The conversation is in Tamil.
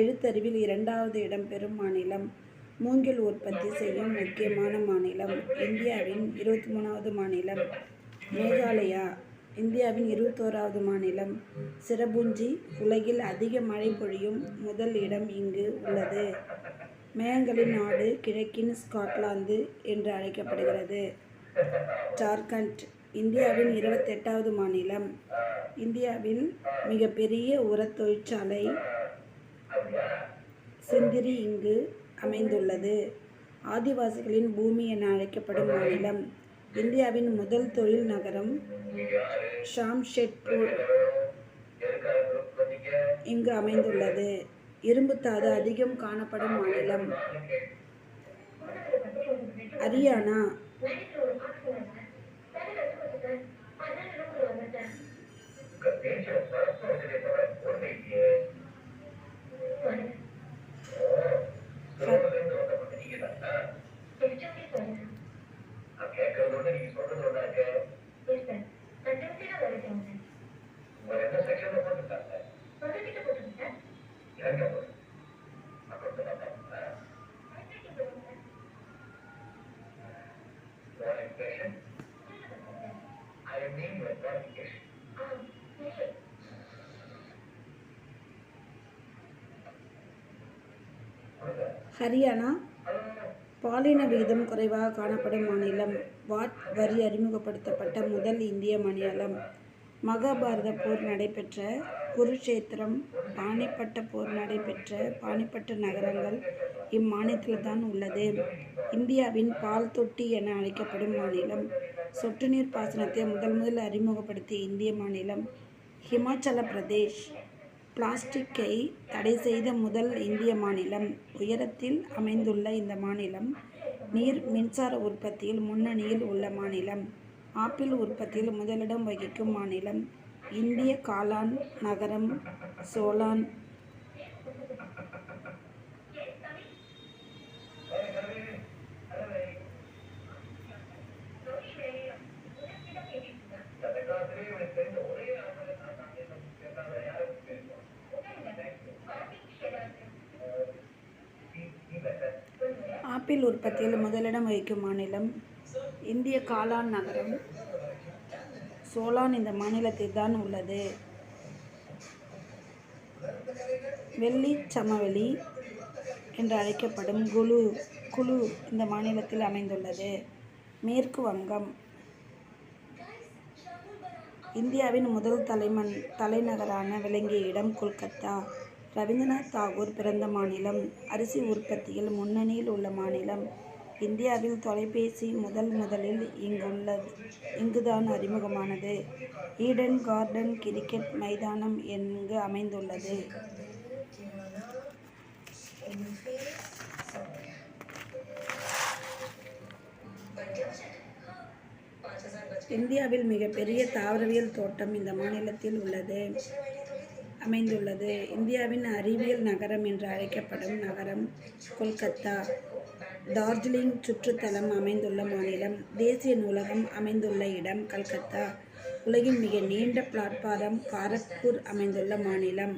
எழுத்தறிவில் 2வது இடம் பெறும் மாநிலம். மூங்கில் உற்பத்தி செய்யும் முக்கியமான மாநிலம். இந்தியாவின் 23வது மாநிலம். மேகாலயா இந்தியாவின் 21வது மாநிலம். சிரபுஞ்சி உலகில் அதிக மழை பொழியும் முதல் இடம் இங்கு உள்ளது. மேகங்களின் நாடு, கிழக்கின் ஸ்காட்லாந்து என்று அழைக்கப்படுகிறது. ஜார்க்கண்ட் இந்தியாவின் 28வது மாநிலம். இந்தியாவில் மிகப்பெரிய உரத் தொழிற்சாலை சிந்திரி இங்கு அமைந்துள்ளது. ஆதிவாசிகளின் பூமி என அழைக்கப்படும் மாநிலம். இந்தியாவின் முதல் தொழில் நகரம் ஷாம்ஷெட்பூர் இங்கு அமைந்துள்ளது. இரும்புத்தாது அதிகம் காணப்படும் மாநிலம். ஹரியானா ஹரியானா பாலின விகிதம் குறைவாக காணப்படும் மாநிலம். வாட் வரி அறிமுகப்படுத்தப்பட்ட முதல் இந்திய மாநிலம். மகாபாரத போர் நடைபெற்ற குருஷேத்திரம், பானிபட்ட போர் நடைபெற்ற பானிபட்ட நகரங்கள் இம்மாநிலத்தில்தான் உள்ளது. இந்தியாவின் பால் தொட்டி என அழைக்கப்படும் மாநிலம். சொட்டு நீர் பாசனத்தை முதல் அறிமுகப்படுத்திய இந்திய மாநிலம். ஹிமாச்சல பிரதேஷ் பிளாஸ்டிக்கை தடை செய்த முதல் இந்திய மாநிலம். உயரத்தில் அமைந்துள்ள இந்த மாநிலம் மின்சார உற்பத்தியில் முன்னணியில் உள்ள மாநிலம். ஆப்பிள் உற்பத்தியில் முதலிடம் வகிக்கும் மாநிலம். இந்திய காளான் நகரம் சோலான். ஆப்பிள் உற்பத்தியில் முதலிடம் வகிக்கும் மாநிலம். இந்திய காளான் நகரம் சோலான் இந்த மாநிலத்தில் தான் உள்ளது. வெள்ளி சமவெளி என்று அழைக்கப்படும் குழு இந்த மாநிலத்தில் அமைந்துள்ளது. மேற்கு வங்கம் இந்தியாவின் முதல் தலைநகரான விளங்கிய இடம் கொல்கத்தா. ரவீந்திரநாத் தாகூர் பிறந்த மாநிலம். அரிசி உற்பத்தியில் முன்னணியில் உள்ள மாநிலம். இந்தியாவில் தொலைபேசி முதலில் இங்குதான் அறிமுகமானது. ஈடன் கார்டன் கிரிக்கெட் மைதானம் எங்கு அமைந்துள்ளது. இந்தியாவில் மிகப்பெரிய தாவரவியல் தோட்டம் இந்த மாநிலத்தில் அமைந்துள்ளது. இந்தியாவின் அறிவியல் நகரம் என்று அழைக்கப்படும் நகரம் கொல்கத்தா. டார்ஜிலிங் சுற்றுத்தலம் அமைந்துள்ள மாநிலம். தேசிய நூலகம் அமைந்துள்ள இடம் கல்கத்தா. உலகின் மிக நீண்ட பிளாட்பாரம் காரக்பூர் அமைந்துள்ள மாநிலம்.